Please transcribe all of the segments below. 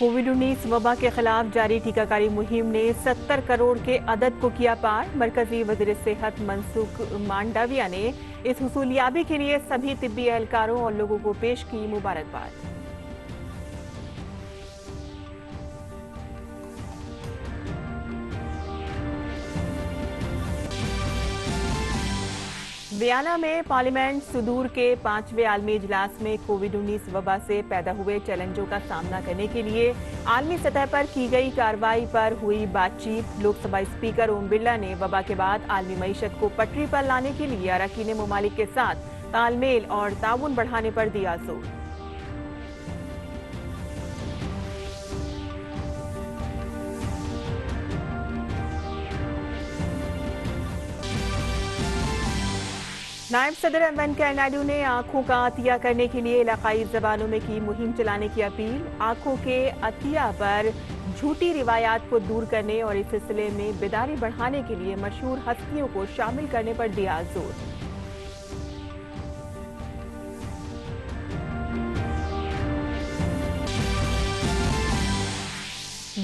कोविड-19 वबा के खिलाफ जारी टीकाकारी मुहिम ने 70 करोड़ के अदद को किया पार। मरकजी वजीर सेहत मनसुख मांडविया ने इस हुसूलियाबी के लिए सभी तिब्बी एहलकारों और लोगों को पेश की मुबारकबाद। वियना में पार्लियामेंट सुदूर के 5वें आलमी इजलास में कोविड-19 वबा से पैदा हुए चैलेंजों का सामना करने के लिए आलमी सतह पर की गई कार्रवाई पर हुई बातचीत। लोकसभा स्पीकर ओम बिरला ने वबा के बाद आलमी मईशत को पटरी पर लाने के लिए अरकान मुमालिक के साथ तालमेल और ताउन बढ़ाने पर दिया जोर। नायब सदर वेंकैया नायडू ने आंखों का अतिया करने के लिए इलाकाई जबानों में की मुहिम चलाने की अपील। आंखों के अतिया पर झूठी रिवायात को दूर करने और इस सिलसिले में बेदारी बढ़ाने के लिए मशहूर हस्तियों को शामिल करने पर दिया जोर।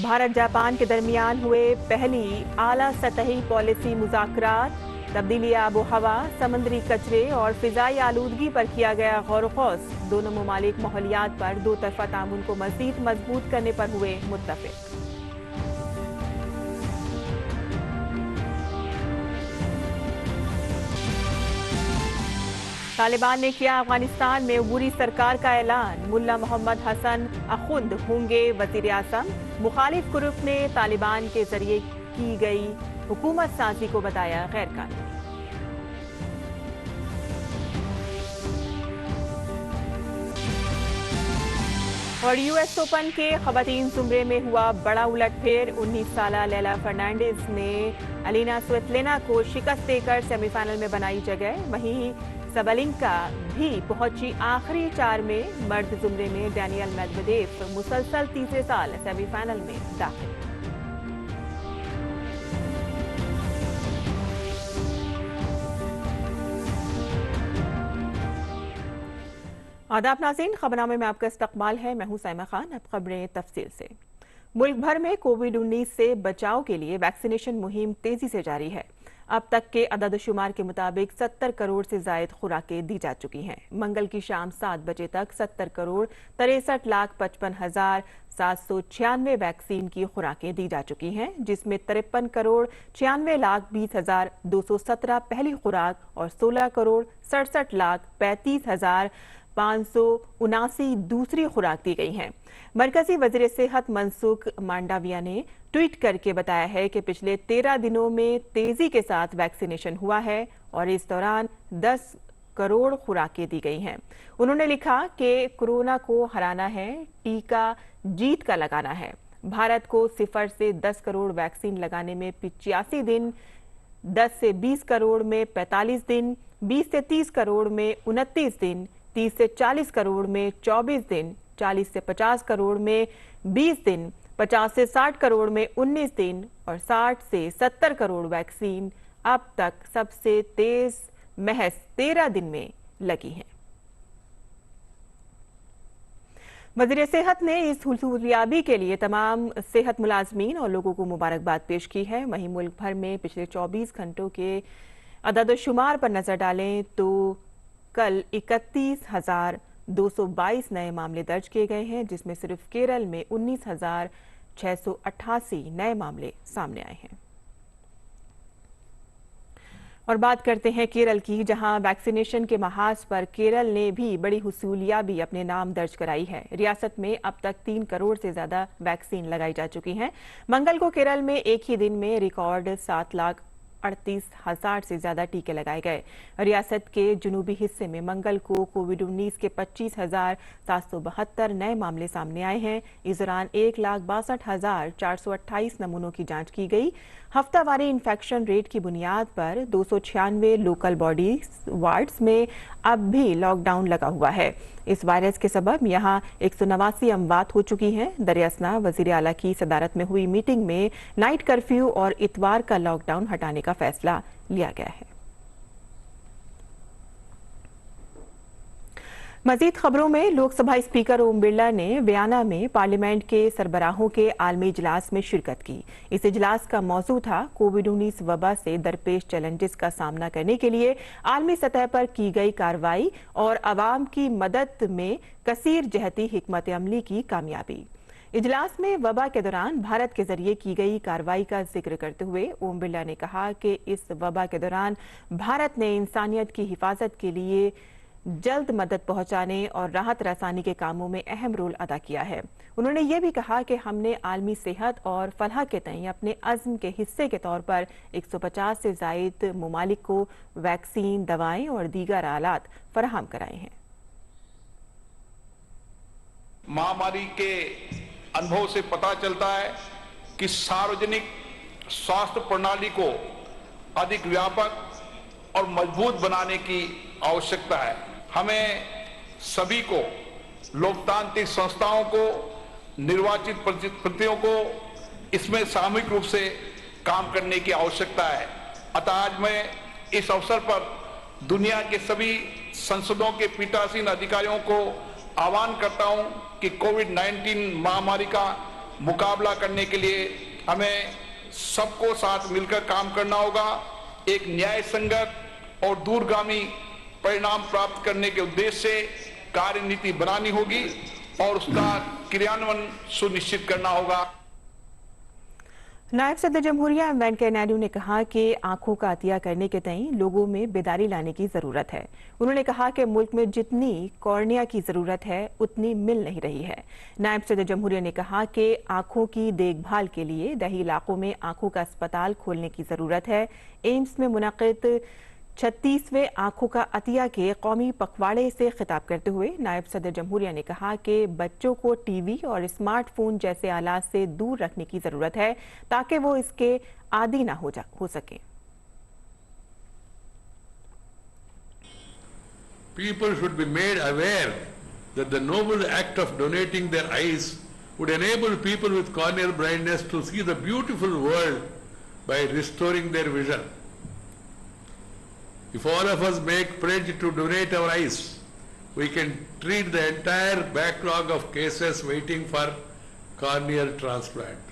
भारत जापान के दरमियान हुए पहली आला सतही पॉलिसी मुज़ाकरात। तब्दीली आबो हवा, समुद्री कचरे और फिजाई आलूदगी पर किया गया गौर व-ख़ौस। दोनों ममालिक माहौलियात पर दो तरफा तामुन को मज़ीद मजबूत करने पर हुए मुत्तफ़िक़। तालिबान ने किया अफगानिस्तान में अबूरी सरकार का ऐलान। मुल्ला मोहम्मद हसन अखुंद होंगे वज़ीर आज़म। मुखालिफ ग्रुप ने तालिबान के जरिए की गई हुकूमत साजी को बताया गैर कानूनी। और यूएस ओपन के खवातीन जुमरे में हुआ बड़ा उलटफेर। 19 साला लैला फर्नांडिस ने अलीना स्वितलिना को शिकस्त देकर सेमीफाइनल में बनाई जगह। वहीं सबलिंका भी पहुंची आखिरी 4 में। मर्द जुमरे में डैनियल मेदवेदेव मुसलसल तीसरे साल सेमीफाइनल में दाखिल। आदाब नाज़रीन, खबरनामे में आपका इस्तकबाल है। मैं हूं साइमा खान। अब खबरें तफसील से। मुल्क भर में कोविड-19 से बचाव के लिए वैक्सीनेशन मुहिम तेजी से जारी है। अब तक के अदद शुमार के मुताबिक 70 करोड़ से जायद खुराकें दी जा चुकी हैं। मंगल की शाम 7 बजे तक 70 करोड़ 63,55,796 वैक्सीन की खुराकें दी जा चुकी हैं, जिसमें 53 करोड़ 96,20,217 पहली खुराक और 16 करोड़ 67,35,579 दूसरी खुराक दी गई हैं। मरकजी वजीर सेहत मनसुख मांडविया ने ट्वीट करके बताया है कि पिछले 13 दिनों में तेजी के साथ वैक्सीनेशन हुआ है और इस दौरान 10 करोड़ खुराकें दी गई हैं। उन्होंने लिखा कि कोरोना को हराना है, टीका जीत का लगाना है। भारत को 0 से 10 करोड़ वैक्सीन लगाने में 85 दिन, 10 से 20 करोड़ में 45 दिन, 20 से 30 करोड़ में 29 दिन, 30 से 40 करोड़ में 24 दिन, 40 से 50 करोड़ में 20 दिन, 50 से 60 करोड़ में 19 दिन और 60 से 70 करोड़ वैक्सीन अब तक सबसे तेज महज 13 दिन में लगी हैं। वज़ीर सेहत ने इस हुसूलियाबी के लिए तमाम सेहत मुलाजमीन और लोगों को मुबारकबाद पेश की है। वहीं मुल्क भर में पिछले 24 घंटों के अदद शुमार पर नजर डालें तो कल 31,222 नए मामले दर्ज किए गए हैं, जिसमें सिर्फ केरल में 19,688 नए मामले सामने आए हैं। और बात करते हैं केरल की, जहां वैक्सीनेशन के महाज पर केरल ने भी बड़ी हुसूलियाबी अपने नाम दर्ज कराई है। रियासत में अब तक 3 करोड़ से ज्यादा वैक्सीन लगाई जा चुकी हैं। मंगल को केरल में एक ही दिन में रिकॉर्ड 7,38,000 से ज्यादा टीके लगाए गए। रियासत के जुनूबी हिस्से में मंगल को कोविड-19 के 25,772 नए मामले सामने आए हैं। इस दौरान 1,62,428 नमूनों की जांच की गई। हफ्तावारी इन्फेक्शन रेट की बुनियाद पर 296 लोकल बॉडी वार्ड्स में अब भी लॉकडाउन लगा हुआ है। इस वायरस के सबब यहां 189 अमवात हो चुकी हैं। दरियासना वजीर आला की सदारत में हुई मीटिंग में नाइट कर्फ्यू और इतवार का लॉकडाउन हटाने का फैसला लिया गया है। मजीद खबरों में लोकसभा स्पीकर ओम बिरला ने वियना में पार्लियामेंट के सरबराहों के आलमी इजलास में शिरकत की। इस इजलास का मौजू था कोविड-19 वबा से दरपेश चैलेंजेस का सामना करने के लिए आलमी सतह पर की गई कार्रवाई और अवाम की मदद में कसीर जहती हिकमत अमली की कामयाबी। इजलास में वबा के दौरान भारत के जरिए की गई कार्रवाई का जिक्र करते हुए ओम बिरला ने कहा कि इस वबा के दौरान भारत ने इंसानियत की हिफाजत के लिए जल्द मदद पहुंचाने और राहत रसानी के कामों में अहम रोल अदा किया है। उन्होंने ये भी कहा कि हमने आलमी सेहत और फलाह के तय अपने अज़्म के हिस्से के तौर पर 150 से ज़ायद मुमालिक को वैक्सीन, दवाएं और दीगर आलात फराहम कराए हैं। महामारी के अनुभव से पता चलता है कि सार्वजनिक स्वास्थ्य प्रणाली को अधिक व्यापक और मजबूत बनाने की आवश्यकता है। हमें सभी को, लोकतांत्रिक संस्थाओं को, निर्वाचित प्रतिनिधियों को इसमें सामूहिक रूप से काम करने की आवश्यकता है। अतः आज मैं इस अवसर पर दुनिया के सभी संसदों के पीठासीन अधिकारियों को आह्वान करता हूं कि कोविड-19 महामारी का मुकाबला करने के लिए हमें सबको साथ मिलकर काम करना होगा। एक न्याय संगत और दूरगामी परिणाम प्राप्त करने के उद्देश्य से कार्यनीति बनानी होगी और उसका क्रियान्वयन सुनिश्चित करना होगा। नायब सदर जमहूरिया वेंकैया नायडू ने कहा कि आंखों का अतिया करने के तय लोगों में बेदारी लाने की जरूरत है। उन्होंने कहा कि मुल्क में जितनी कॉर्निया की जरूरत है उतनी मिल नहीं रही है। नायब सदर जमहूरिया ने कहा कि आंखों की देखभाल के लिए दही इलाकों में आंखों का अस्पताल खोलने की जरूरत है। एम्स में मुनक़िद 36वें आंखों का अतिया के कौमी पखवाड़े से खिताब करते हुए नायब सदर जमहूरिया ने कहा कि बच्चों को टीवी और स्मार्टफोन जैसे आलात से दूर रखने की जरूरत है ताकि वो इसके आदी ना हो सके। People should be made aware that the noble act of donating their eyes would enable people with corneal blindness to see the beautiful world by restoring their vision. If all of us make pledge to donate our eyes, we can treat the entire backlog of cases waiting for corneal transplant.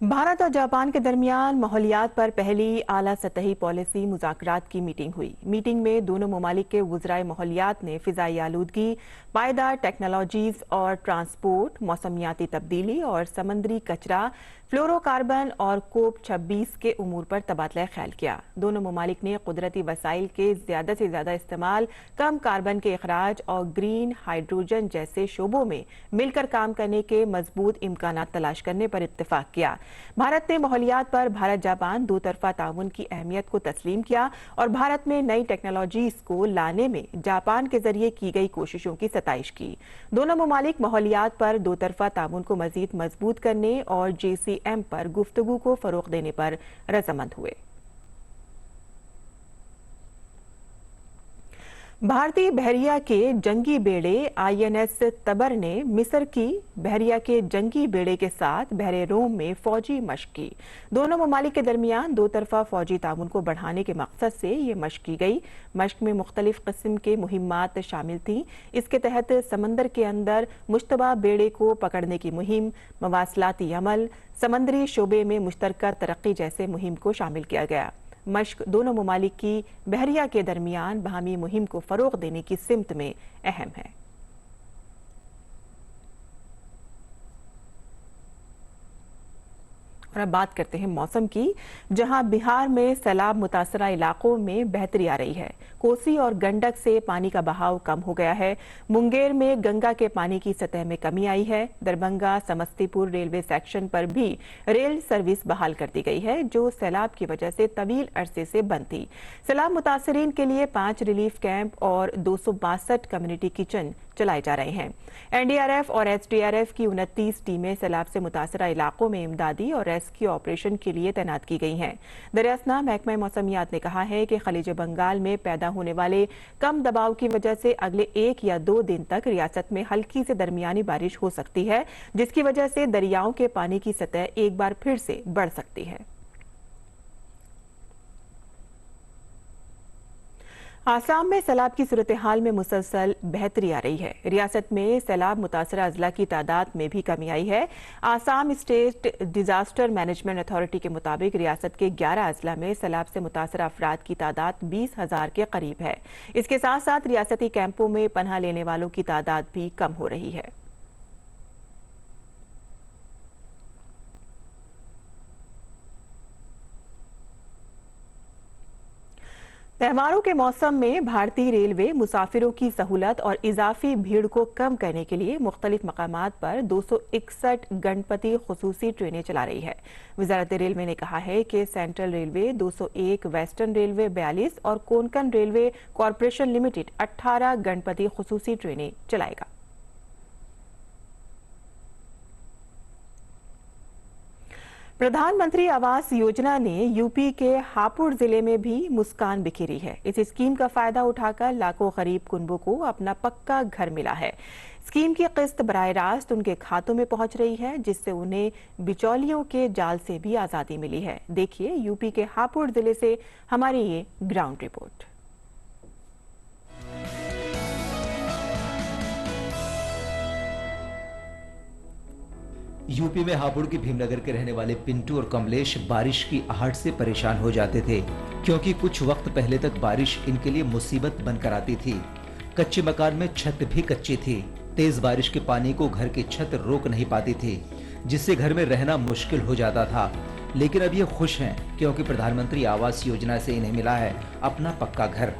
Bharat और Japan के दरमियान माहौलियात पर पहली आला सतही policy मुज़ाकरात की meeting हुई। Meeting में दोनों ममालिक के वज़राए माहौलियात ने फ़िज़ाई आलूदगी, पायदार टेक्नोलॉजीज़ और ट्रांसपोर्ट, मौसमियाती तब्दीली और समंदरी कचरा, फ्लोरोकार्बन और कोप 26 के उमूर पर तबादला ख्याल किया। दोनों ममालिक ने कुदरती वसाइल के ज़्यादा से ज़्यादा इस्तेमाल, कम कार्बन के अखराज और ग्रीन हाइड्रोजन जैसे शोबों में मिलकर काम करने के मजबूत इम्कानात तलाश करने पर इत्तेफाक किया। भारत ने माहौलियात पर भारत जापान दो तरफा ताउन की अहमियत को तस्लीम किया और भारत में नई टेक्नोलॉजीज को लाने में जापान के जरिए की गई कोशिशों की सताइश की। दोनों ममालिक माहौलियात पर दो तरफा ताउन को मजीद मजबूत करने और JCM पर गुफ्तगू को फरोग देने पर रजामंद हुए। भारतीय बहरिया के जंगी बेड़े INS तबर ने मिस्र की बहरिया के जंगी बेड़े के साथ बहरे रोम में फौजी मशक की। दोनों ममालिक के दरमियान दो तरफा फौजी ताउन को बढ़ाने के मकसद से ये मशक की गई। मशक में मुख्तलिफ किस्म के मुहिम्मात शामिल थीं। इसके तहत समंदर के अंदर मुश्तबा बेड़े को पकड़ने की मुहिम, मवासलाती अमल, समंदरी शोबे में मुश्तरका तरक्की जैसे मुहिम को शामिल किया गया। मशक दोनों ममालिक की बहरिया के दरमियान बाहमी मुहिम को फरोग देने की सिमत में अहम है। और अब बात करते हैं मौसम की, जहां बिहार में सैलाब मुतासरा इलाकों में बेहतरी आ रही है। कोसी और गंडक से पानी का बहाव कम हो गया है। मुंगेर में गंगा के पानी की सतह में कमी आई है। दरभंगा समस्तीपुर रेलवे सेक्शन पर भी रेल सर्विस बहाल कर दी गई है, जो सैलाब की वजह से तवील अरसे से बंद थी। सैलाब मुतासरीन के लिए 5 रिलीफ कैंप और 262 कम्युनिटी किचन चलाए जा रहे हैं। NDRF और SDRF की 29 टीमें सैलाब से मुतासरा इलाकों में इमदादी और रेस्क्यू ऑपरेशन के लिए तैनात की गई हैं। दरियासना महकमा मौसमियात ने कहा है कि खलीज बंगाल में पैदा होने वाले कम दबाव की वजह से अगले 1 या 2 दिन तक रियासत में हल्की से दरमियानी बारिश हो सकती है, जिसकी वजह से दरियाओं के पानी की सतह एक बार फिर से बढ़ सकती है। आसाम में सैलाब की सूरत हाल में मुसलसल बेहतरी आ रही है। रियासत में सैलाब मुतासरा अजला की तादाद में भी कमी आई है। Assam state disaster management authority के मुताबिक रियासत के 11 अजला में सैलाब से मुतासरा अफराद की तादाद 20,000 के करीब है। इसके साथ साथ रियासती कैंपों में पनाह लेने वालों की तादाद भी कम हो रही है। त्योहारों के मौसम में भारतीय रेलवे मुसाफिरों की सहूलत और इजाफी भीड़ को कम करने के लिए मुख्तलिफ मकामात पर 261 गणपति खुसूसी ट्रेनें चला रही है। वजारत रेलवे ने कहा है कि सेंट्रल रेलवे 201, वेस्टर्न रेलवे 42 और Konkan railway corporation limited 18 Ganpati खुसूसी ट्रेनें चलाएगा। प्रधानमंत्री आवास योजना ने यूपी के हापुड़ जिले में भी मुस्कान बिखेरी है। इस स्कीम का फायदा उठाकर लाखों गरीब कुनबों को अपना पक्का घर मिला है। स्कीम की किस्त बराह रास्त उनके खातों में पहुंच रही है, जिससे उन्हें बिचौलियों के जाल से भी आजादी मिली है। देखिए यूपी के हापुड़ जिले से हमारी ये ग्राउंड रिपोर्ट। यूपी में हापुड़ की भीमनगर के रहने वाले पिंटू और कमलेश बारिश की आहट से परेशान हो जाते थे, क्योंकि कुछ वक्त पहले तक बारिश इनके लिए मुसीबत बनकर आती थी। कच्चे मकान में छत भी कच्ची थी। तेज बारिश के पानी को घर की छत रोक नहीं पाती थी, जिससे घर में रहना मुश्किल हो जाता था। लेकिन अब ये खुश हैं, क्योंकि प्रधानमंत्री आवास योजना से इन्हें मिला है अपना पक्का घर।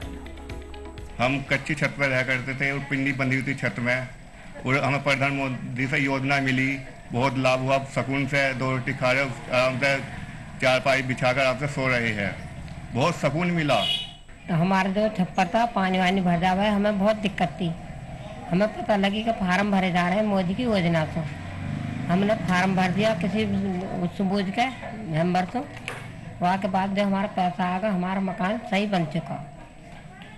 हम कच्ची छत पर रह करते थे और पिंडी बंधी हुई थी छत में, और हमें प्रधानमंत्री से योजना मिली, बहुत लाभ हुआ। सुकून से 2 रोटी खा रहे, आराम से चारपाई बिछाकर आराम से सो रहे हैं, बहुत सुकून मिला। तो हमारे जो छप्पर था पानी वानी भर जा हुआ है, हमें बहुत दिक्कत थी। हमें पता लगी कि फार्म भरे जा रहे हैं मोदी की योजना से। हमने फार्म भर दिया किसी सूझ के मेम्बर से। वहाँ के बाद जो हमारा पैसा आ गया, हमारा मकान सही बन चुका।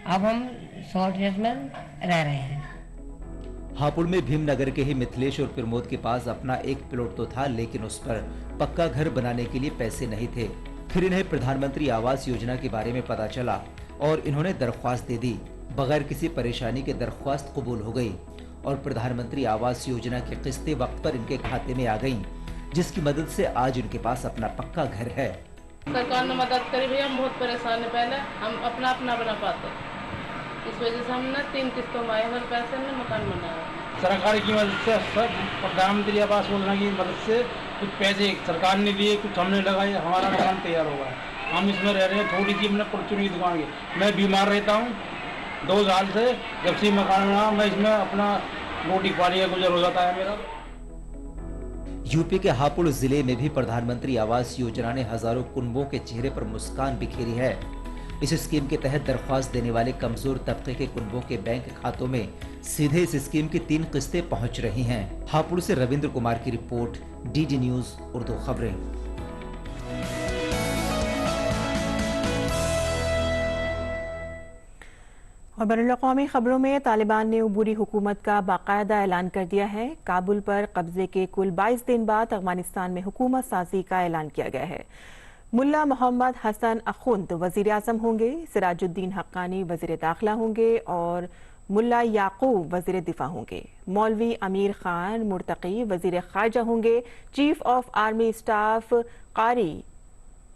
अब हम शॉर्टेज में रह रहे हैं। हापुड़ में भीमनगर के ही मिथिलेश और प्रमोद के पास अपना एक प्लॉट तो था, लेकिन उस पर पक्का घर बनाने के लिए पैसे नहीं थे। फिर इन्हें प्रधानमंत्री आवास योजना के बारे में पता चला और इन्होंने दरख्वास्त दे दी। बगैर किसी परेशानी के दरख्वास्त कबूल हो गई और प्रधानमंत्री आवास योजना की किस्तें वक्त पर इनके खाते में आ गईं, जिसकी मदद से आज इनके पास अपना पक्का घर है। सरकार ने मदद करी भैया, हम बहुत परेशान है। पहले हम अपना बना पाते, इस वजह से हमने 3 किस्तों में आए हमारे पैसे में मकान बनाया। सरकार की मदद से, सब प्रधानमंत्री आवास योजना की मदद से कुछ पैसे सरकार ने दिए, कुछ हमने लगाए, हमारा मकान तैयार हुआ है। हम इसमें रह रहे हैं। थोड़ी सी हमने परचूनी दुकान की। मैं बीमार रहता हूँ 2 साल से, जब से मकान बना मैं इसमें अपना रोटी पानी का गुजर हो जाता है मेरा। यूपी के हापुड़ जिले में भी प्रधानमंत्री आवास योजना ने हजारों कुनबों के चेहरे पर मुस्कान बिखेरी है। इस स्कीम के तहत दरख्वास्त देने वाले कमजोर तबके के कुनबों के बैंक खातों में सीधे इस स्कीम की 3 किस्तें पहुंच रही हैं। हापुड़ से रविंद्र कुमार की रिपोर्ट, डीडी न्यूज उर्दू खबरें। और बैनुल-अक़वामी खबरों में तालिबान ने उबूरी हुकूमत का बाकायदा ऐलान कर दिया है। काबुल पर कब्जे के कुल 22 दिन बाद अफगानिस्तान में हुकूमत साजी का ऐलान किया गया है। मुल्ला मोहम्मद हसन अखुंद वजीर आजम होंगे, सिराजुद्दीन हक्कानी वजीर दाखिला होंगे और मुल्ला याकूब वजीर दिफा होंगे। मौलवी अमीर खान मुर्तकी वजीर खारजा होंगे। चीफ ऑफ आर्मी स्टाफ कारी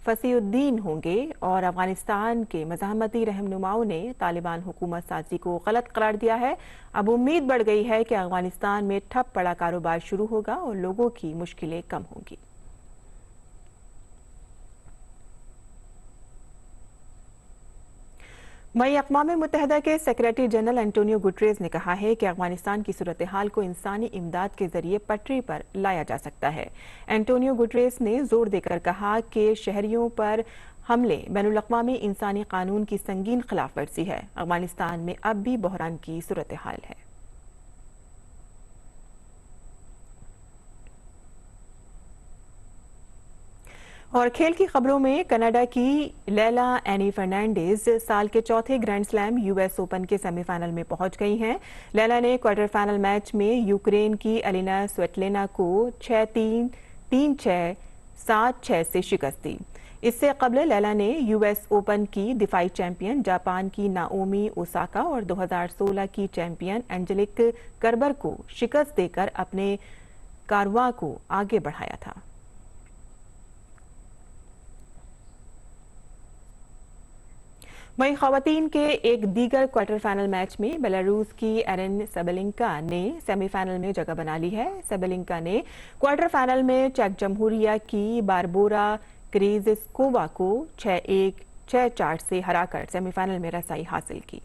फसीउद्दीन होंगे और अफगानिस्तान के मज़ाहमती रहनुमाओं ने तालिबान हुकूमत साजी को गलत करार दिया है। अब उम्मीद बढ़ गई है कि अफगानिस्तान में ठप पड़ा कारोबार शुरू होगा और लोगों की मुश्किलें कम होंगी। वहीं अक़वाम मुत्तहिदा के सेक्रेटरी जनरल एंटोनियो गुटरेस ने कहा है कि अफगानिस्तान की सूरत हाल को इंसानी इमदाद के जरिए पटरी पर लाया जा सकता है। एंटोनियो गुटरेस ने जोर देकर कहा कि शहरियों पर हमले बैनुल-अक़वामी इंसानी कानून की संगीन खिलाफ वर्जी है। अफगानिस्तान में अब भी बहरान की सूरत हाल है। और खेल की खबरों में कनाडा की लैला एनी फर्नांडिस साल के चौथे ग्रैंड स्लैम यूएस ओपन के सेमीफाइनल में पहुंच गई हैं। लैला ने क्वार्टर फाइनल मैच में यूक्रेन की एलिना स्वेटलेना को 6-3, 3-6, 7-6 से शिकस्त दी। इससे कबल लैला ने यूएस ओपन की दिफाई चैंपियन जापान की नाओमी ओसाका और 2016 की चैंपियन एंजेलिक कर्बर को शिकस्त देकर अपने कारवां को आगे बढ़ाया था। वहीं खवातीन के एक दीगर क्वार्टर फाइनल मैच में बेलारूस की एरेना साबलेंका ने सेमीफाइनल में जगह बना ली है। साबलेंका ने क्वार्टर फाइनल में चेक जमहूरिया की बारबोरा क्रेज़िस्कोवा को 6-1, 6-4 से हराकर सेमीफाइनल में रसाई हासिल की।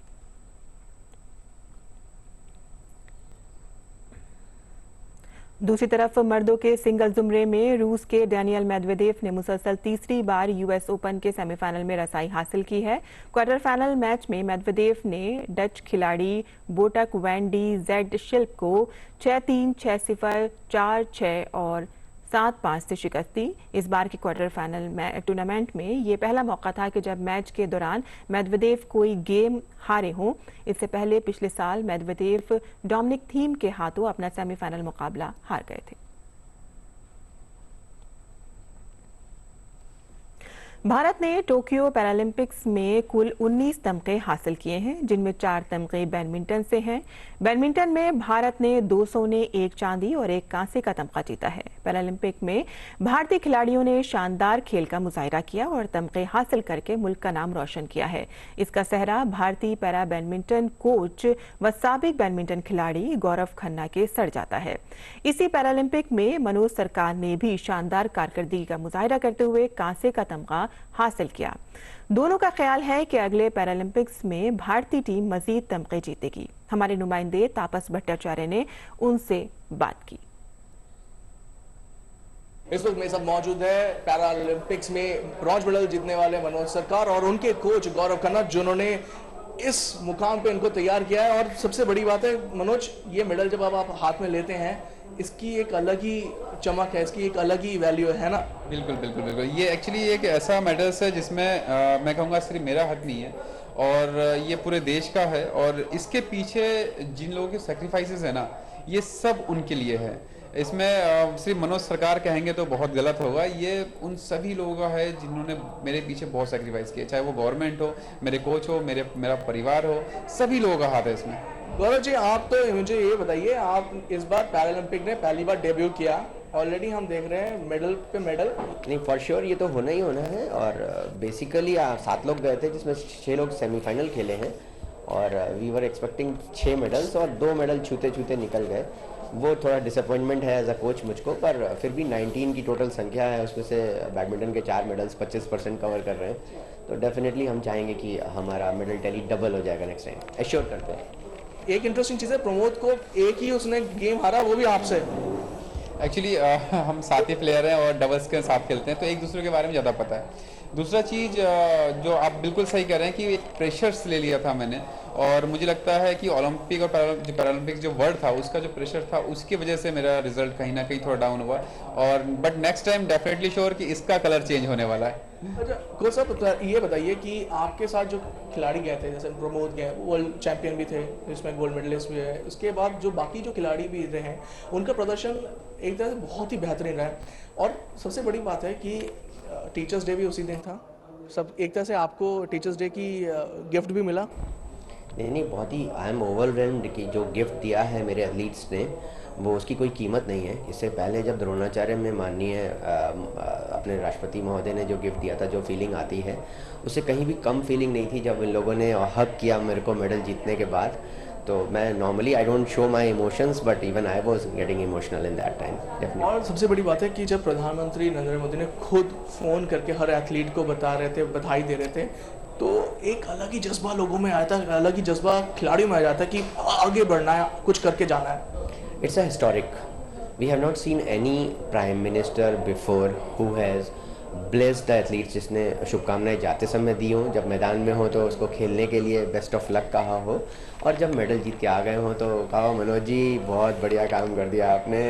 दूसरी तरफ मर्दों के सिंगल जुमरे में रूस के डैनियल मेदवेदेव ने मुसलसल तीसरी बार यूएस ओपन के सेमीफाइनल में रसाई हासिल की है। क्वार्टर फाइनल मैच में मेदवेदेव ने डच खिलाड़ी बोटक वैन डी जेड शिल्प को 6-3, 6-0, 4-6 और 7-5 से शिकस्त दी। इस बार के क्वार्टर फाइनल टूर्नामेंट में ये पहला मौका था कि जब मैच के दौरान मेदवेदेव कोई गेम हारे हों। इससे पहले पिछले साल मेदवेदेव डोमिनिक थीम के हाथों अपना सेमीफाइनल मुकाबला हार गए थे। भारत ने टोक्यो पैरालंपिक्स में कुल 19 तमगे हासिल किए हैं, जिनमें 4 तमगे बैडमिंटन से हैं। बैडमिंटन में भारत ने 2 सोने, 1 चांदी और 1 कांसे का तमगा जीता है। पैरालंपिक में भारतीय खिलाड़ियों ने शानदार खेल का मुजाहिरा किया और तमगे हासिल करके मुल्क का नाम रोशन किया है। इसका सेहरा भारतीय पैरा बैडमिंटन कोच व साबिक बैडमिंटन खिलाड़ी गौरव खन्ना के सर जाता है। इसी पैरालंपिक में मनोज सरकार ने भी शानदार कारकर्दगी का मुजाहिरा करते हुए कांसे का तमगा हासिल किया। दोनों का ख्याल है कि अगले पैरालंपिक्स में भारतीय टीम मजीद तमगे जीतेगी। हमारे नुमाइंदे तापस भट्टाचार्य ने उनसे बात की। इस वक्त मेरे साथ मौजूद है पैरालंपिक्स में ब्रॉन्ज मेडल जीतने वाले मनोज सरकार और उनके कोच गौरव खन्ना, जिन्होंने इस मुकाम पे इनको तैयार किया है। और सबसे बड़ी बात है मनोज, ये मेडल जब आप हाथ में लेते हैं, इसकी एक अलग ही चमक है, इसकी एक अलग ही वैल्यू है ना। बिल्कुल बिल्कुल बिल्कुल। ये एक्चुअली एक ऐसा मेडल्स है जिसमें मैं कहूँगा सिर्फ मेरा हक नहीं है और ये पूरे देश का है। और इसके पीछे जिन लोगों के सेक्रीफाइसेस है ना, ये सब उनके लिए है। इसमें सिर्फ मनोज सरकार कहेंगे तो बहुत गलत होगा। ये उन सभी लोगों का है जिन्होंने मेरे पीछे बहुत सेक्रीफाइस किया, चाहे वो गवर्नमेंट हो, मेरे कोच हो, मेरा परिवार हो, सभी लोगों का हाथ है इसमें। गौरव जी, आप तो मुझे ये बताइए, आप इस बार पैरालंपिक ने पहली बार डेब्यू किया, ऑलरेडी हम देख रहे हैं मेडल पे मेडल। नहीं, फॉर श्योर ये तो होना ही होना है। और बेसिकली 7 लोग गए थे, जिसमें 6 लोग सेमीफाइनल खेले हैं और वी वर एक्सपेक्टिंग 6 मेडल्स और 2 मेडल छूते छूते निकल गए। वो थोड़ा डिसअपॉइंटमेंट है एज अ कोच मुझको, पर फिर भी 19 की टोटल संख्या है, उसमें से बैडमिंटन के 4 मेडल्स 25% कवर कर रहे हैं। तो डेफिनेटली हम चाहेंगे कि हमारा मेडल टैली डबल हो जाएगा नेक्स्ट टाइम, एश्योर करते हैं। एक इंटरेस्टिंग चीज़ है, प्रमोद को एक ही उसने गेम हारा, वो भी आपसे। एक्चुअली हम साथ ही प्लेयर हैं और डबल्स के साथ खेलते हैं, तो एक दूसरे के बारे में ज़्यादा पता है। दूसरा चीज़ जो आप बिल्कुल सही कह रहे हैं कि एक प्रेशर्स ले लिया था मैंने, और मुझे लगता है कि ओलंपिक और पैरालंपिक जो वर्ड था उसका जो प्रेशर था उसकी वजह से मेरा रिजल्ट कहीं ना कहीं थोड़ा डाउन हुआ। और but next time definitely sure कि इसका कलर चेंज होने वाला है। अच्छा कोच साहब, ये बताइए कि आपके साथ जो खिलाड़ी गए थे, जैसे प्रमोद गए, वर्ल्ड चैंपियन भी थे, जिसमें गोल्ड मेडलिस्ट भी है, उसके बाद जो बाकी जो खिलाड़ी भी रहे हैं, उनका प्रदर्शन एक तरह से बहुत ही बेहतरीन रहा है। और सबसे बड़ी बात है कि टीचर्स डे भी उसी दिन था, सब एक तरह से आपको टीचर्स डे की गिफ्ट भी मिला। नहीं, बहुत ही आई एम ओवरवेल्म्ड कि जो गिफ्ट दिया है मेरे एथलीट्स ने, वो उसकी कोई कीमत नहीं है। इससे पहले जब द्रोणाचार्य में माननीय अपने राष्ट्रपति महोदय ने जो गिफ्ट दिया था, जो फीलिंग आती है, उससे कहीं भी कम फीलिंग नहीं थी जब इन लोगों ने हक किया मेरे को मेडल जीतने के बाद। तो मैं normally I don't show my emotions, but even I was getting emotional in that time definitely. और सबसे बड़ी बात है कि जब प्रधानमंत्री नरेंद्र मोदी ने खुद फ़ोन करके हर एथलीट को बता रहे थे, बधाई दे रहे थे, तो एक अलग ही जज्बा लोगों में आया था, अलग ही जज्बा खिलाड़ियों में आ जाता है कि आगे बढ़ना है, कुछ करके जाना है। It's a historic. We have not seen any prime minister before who has blessed the athletes, जिसने शुभकामनाएं जाते समय दी हों, जब मैदान में हो तो उसको खेलने के लिए बेस्ट ऑफ लक कहा हो, और जब मेडल जीत के आ गए हों तो कहा मनोज जी बहुत बढ़िया काम कर दिया आपने।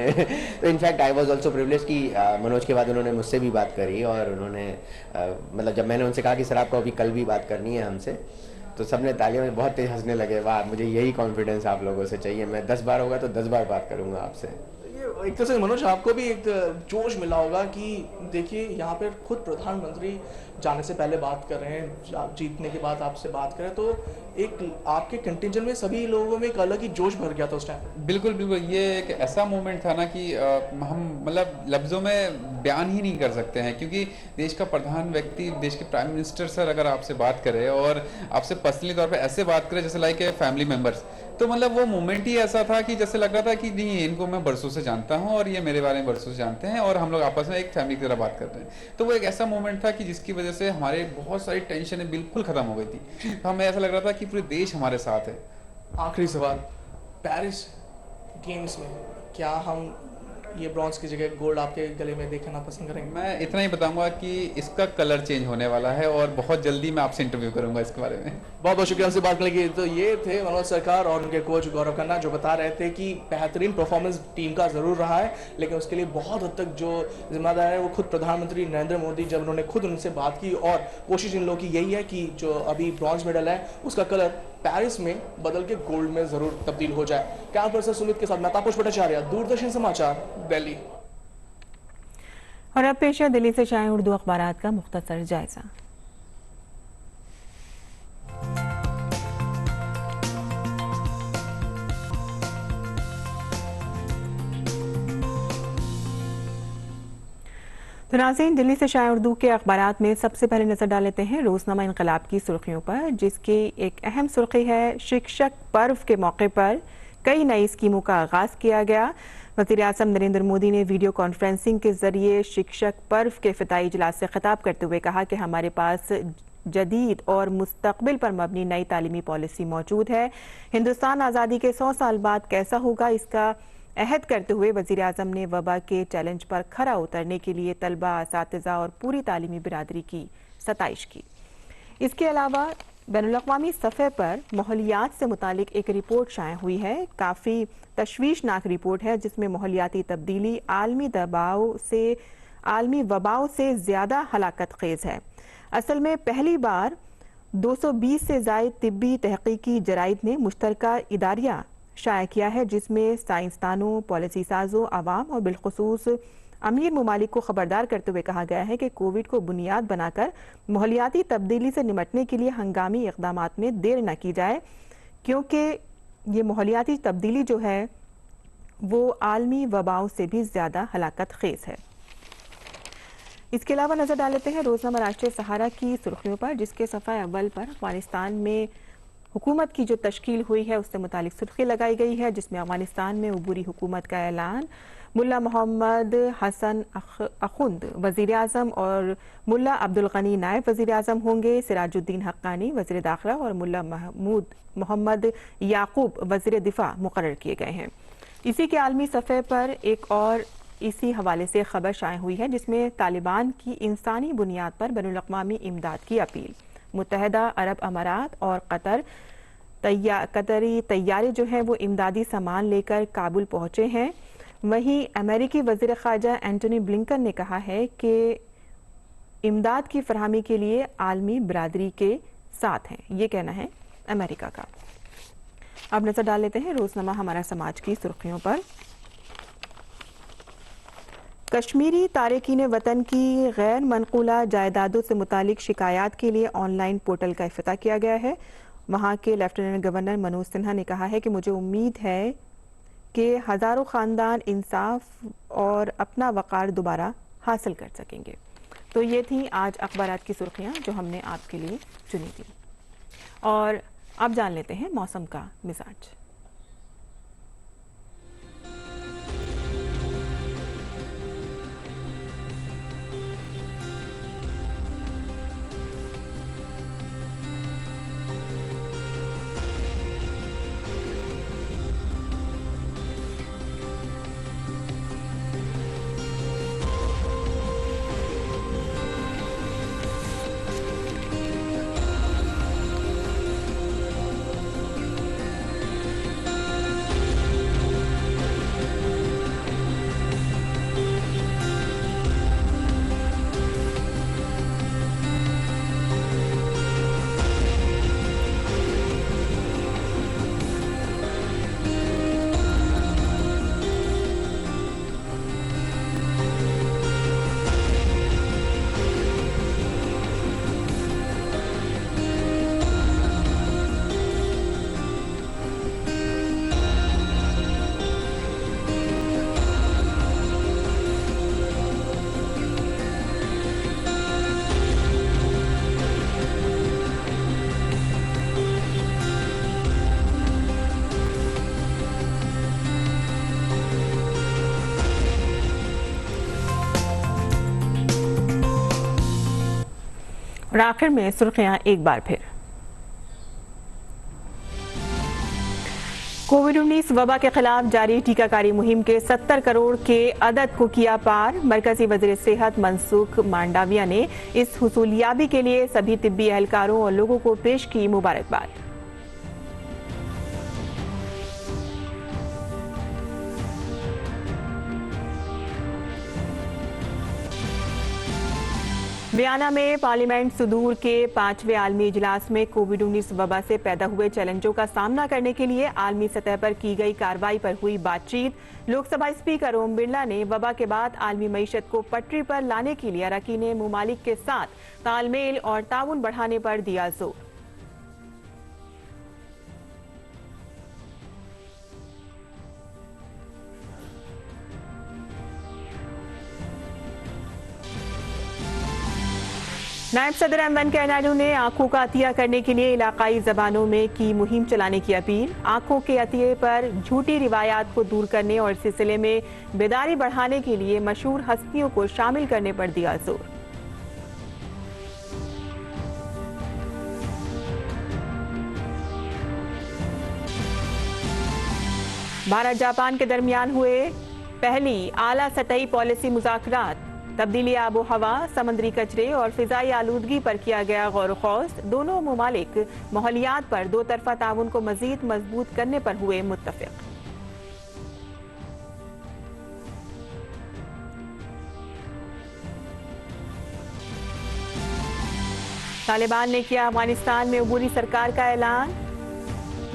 तो in fact I was also privilege कि मनोज के बाद उन्होंने मुझसे भी बात करी, और उन्होंने मतलब जब मैंने उनसे कहा कि सर आपको अभी कल भी बात करनी है हमसे, तो सबने तालियों में बहुत तेज हंसने लगे। वाह, मुझे यही कॉन्फिडेंस आप लोगों से चाहिए, मैं 10 बार होगा तो 10 बार बात करूंगा आपसे। एक तरह से मनोज आपको भी एक जोश मिला होगा कि देखिए यहाँ पर खुद प्रधानमंत्री जाने से पहले बात कर रहे हैं, आप जीतने के बाद आपसे बात कर रहे हैं, तो एक आपके कंटिंजेंट में सभी लोगों में एक अलग ही जोश भर गया था उस टाइम। बिल्कुल बिल्कुल, ये एक ऐसा मोमेंट था ना कि हम मतलब लफ्ज़ों में बयान ही नहीं कर सकते हैं, क्योंकि देश का प्रधान व्यक्ति, देश के प्राइम मिनिस्टर सर अगर आपसे बात करे और आपसे पर्सनली तौर पे ऐसे बात करे जैसे लाइक ए फैमिली मेम्बर्स, तो मतलब वो मोमेंट ही ऐसा था कि जैसे लग रहा था कि नहीं, इनको मैं बरसों से जानता हूँ और ये मेरे बारे में बरसों से जानते हैं और हम लोग आपस में एक फैमिली की तरह बात करते हैं। तो वो एक ऐसा मोमेंट था कि जिसकी वजह से हमारे बहुत सारी टेंशनें बिल्कुल ख़त्म हो गई थी। तो हमें ऐसा लग रहा था कि पूरे देश हमारे साथ है। आखिरी सवाल, पेरिस गेम्स में क्या हम ये ब्रॉन्ज की जगह गोल्ड आपके गले में देखना पसंद करेंगे? मैं इतना ही बताऊंगा कि इसका कलर चेंज होने वाला है और बहुत जल्दी मैं आपसे इंटरव्यू करूंगा इसके बारे में। बहुत बहुत शुक्रिया हमसे बात करने के लिए। तो ये थे मनोज सरकार और उनके कोच गौरव खन्ना, जो बता रहे थे कि बेहतरीन परफॉर्मेंस टीम का ज़रूर रहा है, लेकिन उसके लिए बहुत हद तक जो जिम्मेदार है वो खुद प्रधानमंत्री नरेंद्र मोदी, जब उन्होंने खुद उनसे बात की, और कोशिश इन लोगों की यही है कि जो अभी ब्रॉन्ज मेडल है उसका कलर पेरिस में बदल के गोल्ड में ज़रूर तब्दील हो जाए। कैमरा पर्सन सुमित के साथ मैं तापस भट्टाचार्य, दूरदर्शन समाचार, दिल्ली। और अब पेश है दिल्ली से शाये उर्दू अखबारात का मुख्तसर जायजा। तो नाज़रीन, दिल्ली से शाये उर्दू के अखबारात में सबसे पहले नजर डाल लेते हैं रोजनामा इनकलाब की सुर्खियों पर, जिसकी एक अहम सुर्खी है शिक्षक पर्व के मौके पर कई नई स्कीमों का आगाज किया गया। वज़ीर-ए-आज़म नरेंद्र मोदी ने वीडियो कॉन्फ्रेंसिंग के जरिए शिक्षक पर्व के इफ्तिताई इजलास से खिताब करते हुए कहा कि हमारे पास जदीद और मुस्तकबिल पर मबनी नई तालीमी पॉलिसी मौजूद है। हिंदुस्तान आज़ादी के 100 साल बाद कैसा होगा, इसका अहद करते हुए वज़ीर-ए-आज़म ने वबा के चैलेंज पर खरा उतरने के लिए तलबा, असातिज़ा और पूरी तालीमी बिरादरी की सताइश की। इसके अलावा बैनुल-अक़वामी सफ़े पर माहौलियात से मुतालिक एक रिपोर्ट शाया हुई है। काफ़ी तशवीशनाक रिपोर्ट है, जिसमें माहौलियाती तब्दीली आलमी वबाओं से ज़्यादा हलाकत खेज़ है। असल में पहली बार 220 से ज़ायद तिब्बी तहकीकी जराइद ने मुश्तरका इदारिया शाया किया है, जिसमें साइंसदानों, पॉलिसी साजों, आवाम और बिलखुसूस अमीर ममालिक को खबरदार करते हुए कहा गया है कि कोविड को बुनियाद बनाकर माहौलियाती तब्दीली से निपटने के लिए हंगामी इक़दामात में देर न की जाए, क्योंकि ये माहौलियाती तब्दीली जो है वो आलमी वबाओं से भी ज़्यादा हलाकत खेज़ है। इसके अलावा नजर डाल लेते हैं रोजनामा राष्ट्रीय सहारा की सुर्खियों पर, जिसके सफ़ा अव्वल पर अफगानिस्तान में हुकूमत की जो तश्कील हुई है उससे मुतालिक सुर्खी लगाई गई है, जिसमें अफगानिस्तान में उबूरी हुकूमत का ऐलान। मुल्ला मोहम्मद हसन अखुंद वज़ीर आज़म और मुल्ला अब्दुल गनी नायब वज़ीर आज़म होंगे। सिराजुद्दीन हक्कानी वज़ीर दाखिला और मुल्ला मोहम्मद याकूब वज़ीर दिफा मुकर्रर किए गए हैं। इसी के आलमी सफ़े पर एक और इसी हवाले से खबर शाया हुई है, जिसमें तालिबान की इंसानी बुनियाद पर बैनुल-अक़वामी इमदाद की अपील। मुत्तहदा अरब अमारात और कतरी तैयारे जो हैं वो इमदादी सामान लेकर काबुल पहुंचे हैं। वहीं अमेरिकी वज़ीर ख़ारजा एंटनी ब्लिंकन ने कहा है कि इमदाद की फरहमी के लिए आलमी बिरादरी के साथ हैं, ये कहना है अमेरिका का। अब नजर डाल लेते हैं रोजनामा हमारा समाज की सुर्खियों पर। कश्मीरी तारकीन वतन की गैर मनकूला जायदादों से मुतालिक शिकायत के लिए ऑनलाइन पोर्टल का इफ्तिताह किया गया है। वहाँ के लेफ्टिनेंट गवर्नर मनोज सिन्हा ने कहा है कि मुझे उम्मीद है कि हज़ारों ख़ानदान इंसाफ और अपना वक़ार दोबारा हासिल कर सकेंगे। तो ये थी आज अखबारात की सुर्खियाँ जो हमने आपके लिए चुनी थी। और अब जान लेते हैं मौसम का मिजाज। और आखिर में सुर्खियां एक बार फिर। कोविड-19 वबा के खिलाफ जारी टीकाकारी मुहिम के 70 करोड़ के अदद को किया पार। मरकजी वज़ीर सेहत मनसुख मांडविया ने इस हुसूलियाबी के लिए सभी तिब्बी एहलकारों और लोगों को पेश की मुबारकबाद। वियना में पार्लियामेंट सुदूर के 5वें आलमी इजलास में कोविड-19 वबा से पैदा हुए चैलेंजों का सामना करने के लिए आलमी सतह पर की गई कार्रवाई पर हुई बातचीत। लोकसभा स्पीकर ओम बिरला ने वबा के बाद आलमी मईशत को पटरी पर लाने के लिए अरकान मुमालिक के साथ तालमेल और ताउन बढ़ाने पर दिया जोर। नायब सदर एम वेंकैया नायडू ने आंखों का अतिया करने के लिए इलाकाई जबानों में की मुहिम चलाने की अपील। आंखों के अतिये पर झूठी रिवायात को दूर करने और इस सिलसिले में बेदारी बढ़ाने के लिए मशहूर हस्तियों को शामिल करने पर दिया जोर। भारत जापान के दरमियान हुए पहली आला सतही पॉलिसी मुज़ाकरात। तब्दीली आबो हवा, समुद्री कचरे और फिजाई आलूदगी पर किया गया गौर खौज। दोनों मुमालिक माहौलियात पर दो तरफा ताउन को मजीद मजबूत करने पर हुए मुत्तफिक। तालिबान ने किया अफगानिस्तान में अबूरी सरकार का ऐलान।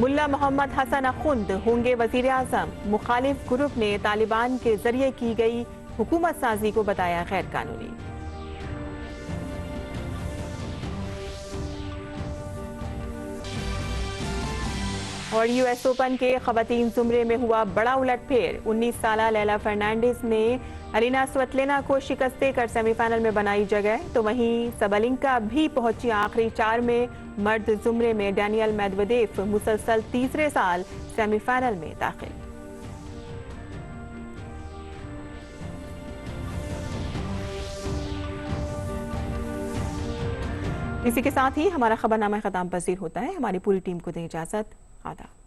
मुल्ला मोहम्मद हसन अखुंद होंगे वजीर आजम। मुखालिफ ग्रुप ने तालिबान के जरिए की गई हुकूमत साजी को बताया गैर कानूनी। और यूएस ओपन के खवातीन जुमरे में हुआ बड़ा उलटफेर। 19 साला लैला फर्नांडिस ने अरीना स्वतलेना को शिकस्त देकर सेमीफाइनल में बनाई जगह, तो वहीं सबलिंका भी पहुंची आखिरी 4 में। मर्द जुमरे में डैनियल मेदवेदेव मुसलसल तीसरे साल सेमीफाइनल में दाखिल। इसी के साथ ही हमारा खबरनामा खत्म पसीर होता है। हमारी पूरी टीम को दें इजाजत। आदाब।